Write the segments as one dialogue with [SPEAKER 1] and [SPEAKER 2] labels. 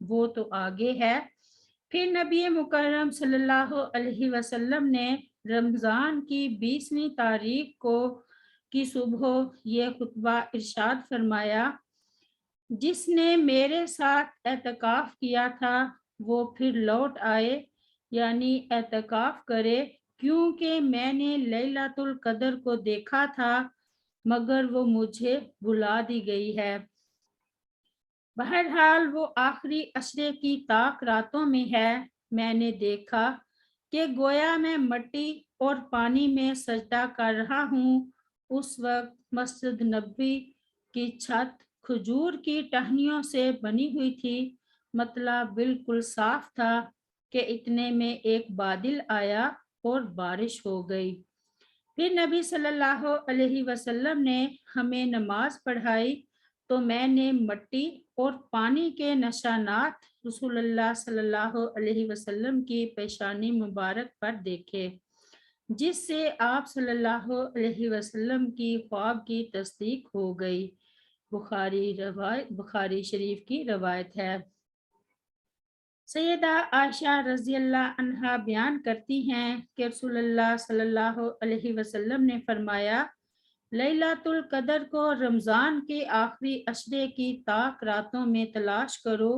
[SPEAKER 1] وہ تو آگے ہے۔ پھر نبی مکرم صلی اللہ علیہ وسلم نے رمضان کی 20ویں تاریخ کی صبح یہ خطبہ ارشاد فرمایا، جس نے میرے ساتھ اعتکاف کیا تھا وہ پھر لوٹ آئے، یعنی اعتکاف کرے، کیونکہ میں نے لیلۃ القدر کو دیکھا تھا مگر وہ مجھے بھلا دی گئی ہے۔ بہرحال وہ آخری عشرے کی طاق راتوں میں ہے۔ میں نے دیکھا کہ گویا میں مٹی اور پانی میں سجدہ کر رہا ہوں۔ اس وقت مسجد نبوی کی چھت کھجور کی ٹہنیوں سے بنی ہوئی تھی، مطلع بالکل صاف تھا کہ اتنے میں ایک بادل آیا اور بارش ہو گئی۔ پھر نبی صلی اللہ علیہ وسلم نے ہمیں نماز پڑھائی تو میں نے مٹی اور پانی کے نشانات رسول اللہ صلی اللہ علیہ وسلم کی پیشانی مبارک پر دیکھے، جس سے آپ صلی اللہ علیہ وسلم کی خواب کی تصدیق ہو گئی۔ بخاری شریف کی روایت ہے۔ سیدہ عائشہ رضی اللہ عنہا بیان کرتی ہیں کہ رسول اللہ صلی اللہ علیہ وسلم نے فرمایا، لیلۃ القدر کو رمضان کے آخری عشرے کی طاق راتوں میں تلاش کرو،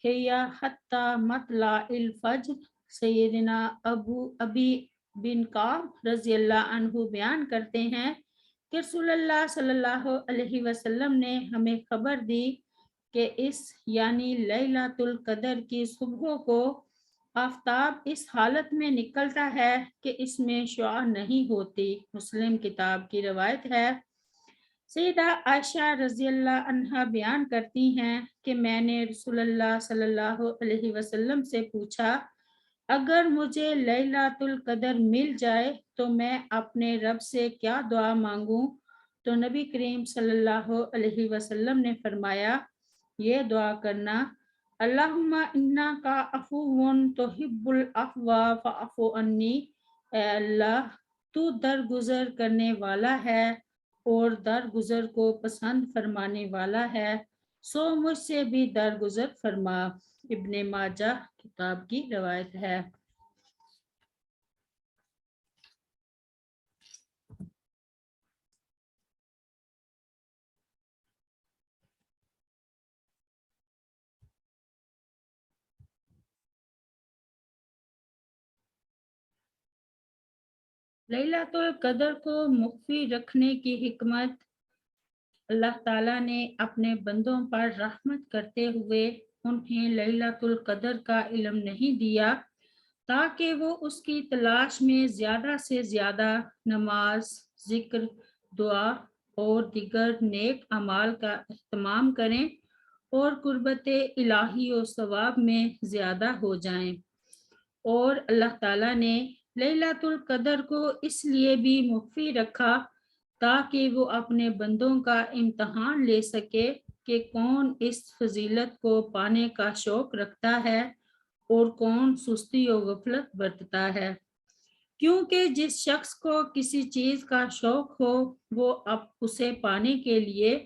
[SPEAKER 1] ہیا حتی مطلع الفجر۔ سیدنا ابی بن کعب رضی اللہ عنہ بیان کرتے ہیں کہ رسول اللہ صلی اللہ علیہ وسلم نے ہمیں خبر دی کہ اس یعنی لیلۃ القدر کی صبح کو آفتاب اس حالت میں نکلتا ہے کہ اس میں شعاع نہیں ہوتی۔ مسلم کتاب کی روایت ہے۔ سیدہ عائشہ رضی اللہ عنہا بیان کرتی ہیں کہ میں نے رسول اللہ صلی اللہ علیہ وسلم سے پوچھا، اگر مجھے لیلۃ القدر مل جائے تو میں اپنے رب سے کیا دعا مانگوں؟ تو نبی کریم صلی اللہ علیہ وسلم نے فرمایا، یہ دعا کرنا، اللہم انکا عفو تحب العفو فاعف عنی، اے اللہ تو درگزر کرنے والا ہے اور درگزر کو پسند فرمانے والا ہے، سو مجھ سے بھی درگزر فرما۔ ابن ماجہ کتاب کی روایت ہے۔ لیلۃ القدر کو مخفی رکھنے کی حکمت، اللہ تعالیٰ نے اپنے بندوں پر رحمت کرتے ہوئے انہیں لیلۃ القدر کا علم نہیں دیا تاکہ وہ اس کی تلاش میں زیادہ سے زیادہ نماز، ذکر، دعا اور دیگر نیک اعمال کا اہتمام کریں اور قربت الہی و ثواب میں زیادہ ہو جائیں۔ اور اللہ تعالیٰ نے لیلۃ القدر کو اس لیے بھی مخفی رکھا تاکہ وہ اپنے بندوں کا امتحان لے سکے کہ کون اس فضیلت کو پانے کا شوق رکھتا ہے اور کون سستی و غفلت برتتا ہے، کیونکہ جس شخص کو کسی چیز کا شوق ہو وہ اب اسے پانے کے لیے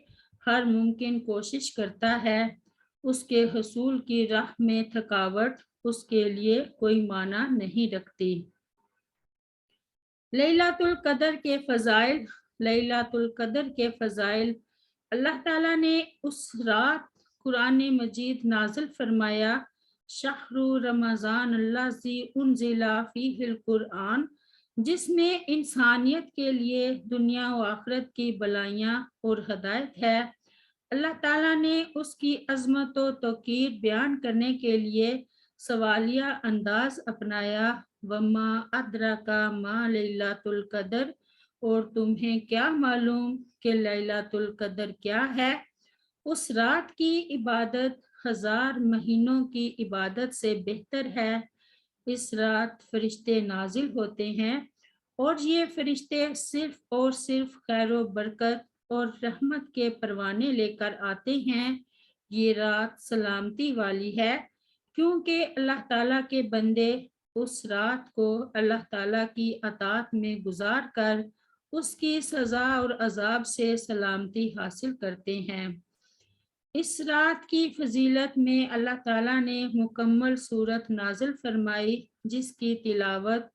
[SPEAKER 1] ہر ممکن کوشش کرتا ہے، اس کے حصول کی راہ میں تھکاوٹ اس کے لیے کوئی معنی نہیں رکھتی۔ لیلۃ القدر کے فضائل۔ لیلۃ القدر کے فضائل، اللہ تعالیٰ نے اس رات قرآن مجید نازل فرمایا، شہر رمضان الذی انزل فیہ القرآن، جس میں انسانیت کے لیے دنیا و آخرت کی بلائیاں اور ہدایت ہے۔ اللہ تعالیٰ نے اس کی عظمت و توقیر بیان کرنے کے لیے سوالیہ انداز اپنایا، وما ادراک ما لیلۃ القدر، اور تمہیں کیا معلوم کہ لیلۃ القدر کیا ہے؟ اس رات کی عبادت 1000 مہینوں کی عبادت سے بہتر ہے۔ اس رات فرشتے نازل ہوتے ہیں اور یہ فرشتے صرف اور صرف خیر و برکت اور رحمت کے پروانے لے کر آتے ہیں۔ یہ رات سلامتی والی ہے کیونکہ اللہ تعالیٰ کے بندے اس رات کو اللہ تعالیٰ کی اطاعت میں گزار کر اس کی سزا اور عذاب سے سلامتی حاصل کرتے ہیں۔ اس رات کی فضیلت میں اللہ تعالیٰ نے مکمل صورت نازل فرمائی جس کی تلاوت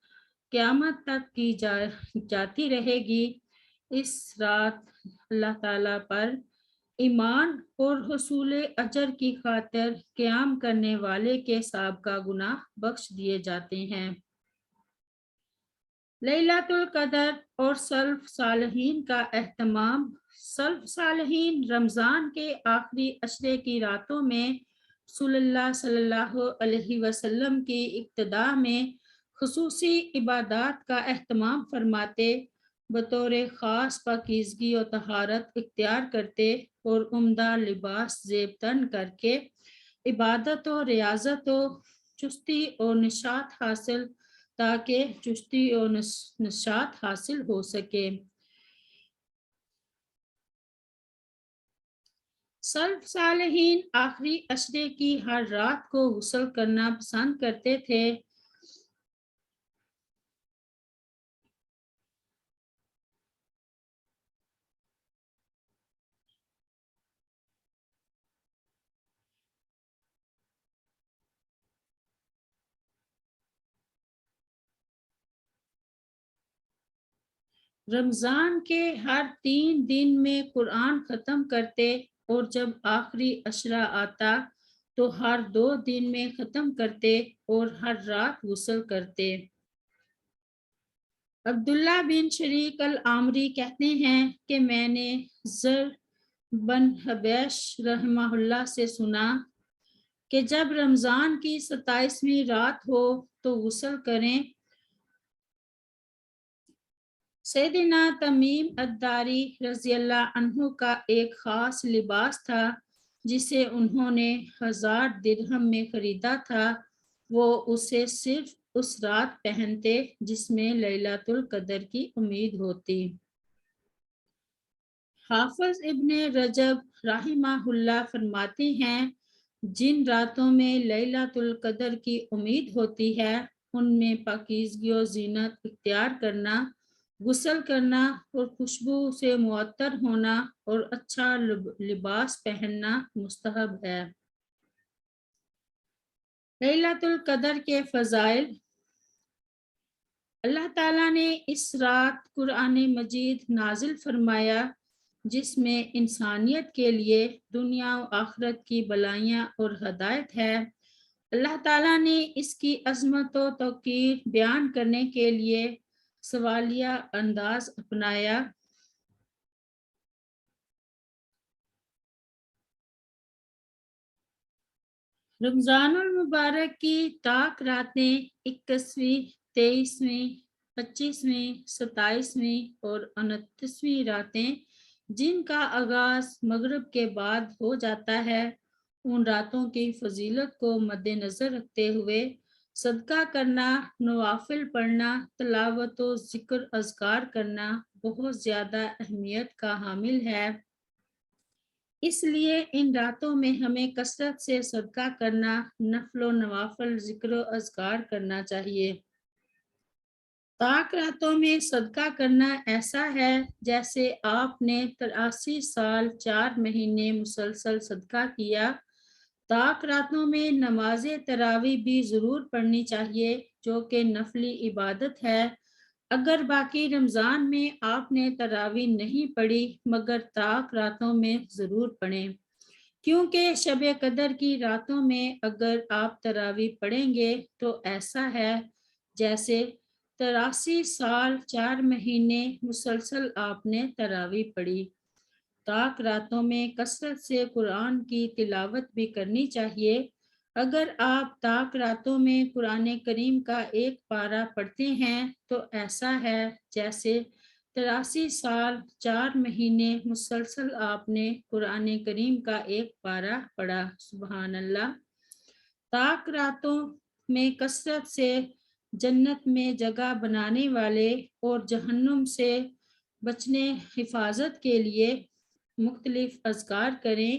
[SPEAKER 1] قیامت تک کی جاتی رہے گی۔ اس رات اللہ تعالیٰ پر ایمان اور حصول اجر کی خاطر قیام کرنے والے کے سابقہ گناہ بخش دیے جاتے ہیں۔ لیلۃ القدر اور سلف صالحین کا اہتمام۔ سلف صالحین رمضان کے آخری عشرے کی راتوں میں رسول اللہ صلی اللہ علیہ وسلم کی ابتدا میں خصوصی عبادات کا اہتمام فرماتے، بطور خاص پاکیزگی و طہارت اختیار کرتے اور عمدہ لباس زیب تن کر کے عبادت و ریاضت و چستی اور نشاط حاصل تاکہ چستی اور نشاط حاصل ہو سکے۔ سلف صالحین آخری عشرے کی ہر رات کو غسل کرنا پسند کرتے تھے۔ رمضان کے ہر 3 دن میں قرآن ختم کرتے اور جب آخری عشرہ آتا تو ہر 2 دن میں ختم کرتے اور ہر رات غسل کرتے۔ عبداللہ بن شریک العامری کہتے ہیں کہ میں نے زر بن حبیش رحمہ اللہ سے سنا کہ جب رمضان کی 27ویں رات ہو تو غسل کریں۔ سیدنا تمیم الداری رضی اللہ عنہ کا ایک خاص لباس تھا جسے انہوں نے 1000 درہم میں خریدا تھا، وہ اسے صرف اس رات پہنتے جس میں لیلۃ القدر کی امید ہوتی۔ حافظ ابن رجب رحمہ اللہ فرماتے ہیں جن راتوں میں لیلۃ القدر کی امید ہوتی ہے ان میں پاکیزگی و زینت اختیار کرنا، غسل کرنا اور خوشبو سے معطر ہونا اور اچھا لباس پہننا مستحب ہے۔ لیلۃ القدر کے فضائل۔ اللہ تعالیٰ نے اس رات قرآن مجید نازل فرمایا جس میں انسانیت کے لیے دنیا و آخرت کی بھلائیاں اور ہدایت ہے۔ اللہ تعالیٰ نے اس کی عظمت و توقیر بیان کرنے کے لیے سوالیہ انداز اپنایا۔ رمضان المبارک کی طاق راتیں 21ویں، 23ویں، 25ویں، 27ویں اور 29ویں راتیں جن کا آغاز مغرب کے بعد ہو جاتا ہے، ان راتوں کی فضیلت کو مد نظر رکھتے ہوئے صدقہ کرنا، نوافل پڑھنا، تلاوت و ذکر اذکار کرنا بہت زیادہ اہمیت کا حامل ہے۔ اس لیے ان راتوں میں ہمیں کثرت سے صدقہ کرنا، نفل و نوافل ذکر و اذکار کرنا چاہیے۔ طاق راتوں میں صدقہ کرنا ایسا ہے جیسے آپ نے 83 سال 4 مہینے مسلسل صدقہ کیا۔ طاق راتوں میں نماز تراویح بھی ضرور پڑھنی چاہیے جو کہ نفلی عبادت ہے۔ اگر باقی رمضان میں آپ نے تراویح نہیں پڑھی مگر طاق راتوں میں ضرور پڑھیں، کیونکہ شب قدر کی راتوں میں اگر آپ تراویح پڑھیں گے تو ایسا ہے جیسے 83 سال 4 مہینے مسلسل آپ نے تراویح پڑھی۔ طاق راتوں میں کثرت سے قرآن کی تلاوت بھی کرنی چاہیے۔ اگر آپ طاق راتوں میں قرآن کریم کا ایک پارہ پڑھتے ہیں تو ایسا ہے جیسے 83 سال 4 مہینے مسلسل آپ نے قرآن کریم کا ایک پارہ پڑھا۔ سبحان اللہ۔ طاق راتوں میں کثرت سے جنت میں جگہ بنانے والے اور جہنم سے بچنے حفاظت کے لیے مختلف اذکار کریں۔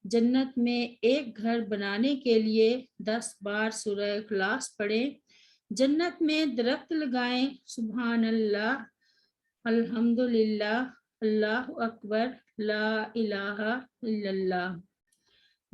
[SPEAKER 1] جنت میں ایک گھر بنانے کے لیے 10 بار سورہ اخلاص پڑھیں۔ جنت میں درخت لگائیں۔ سبحان اللہ، الحمدللہ، اللہ اکبر، لا الہ الا اللہ۔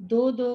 [SPEAKER 1] 2-2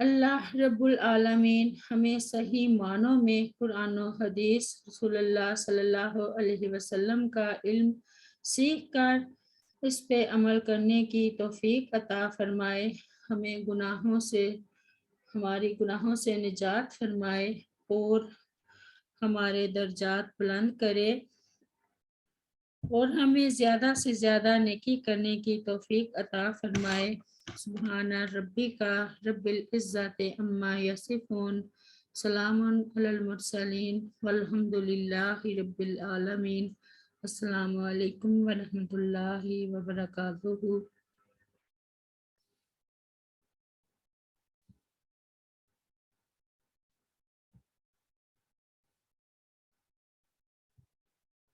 [SPEAKER 1] اللہ رب العالمین ہمیں صحیح معنوں میں قرآن و حدیث رسول اللہ صلی اللہ علیہ وسلم کا علم سیکھ کر اس پہ عمل کرنے کی توفیق عطا فرمائے، ہمیں ہماری گناہوں سے نجات فرمائے اور ہمارے درجات بلند کرے اور ہمیں زیادہ سے زیادہ نیکی کرنے کی توفیق عطا فرمائے۔ سبحان ربک رب العزت عما یصفون، سلام علی المرسلین والحمد للہ رب العالمین۔ السلام علیکم ورحمۃ اللہ وبرکاتہ۔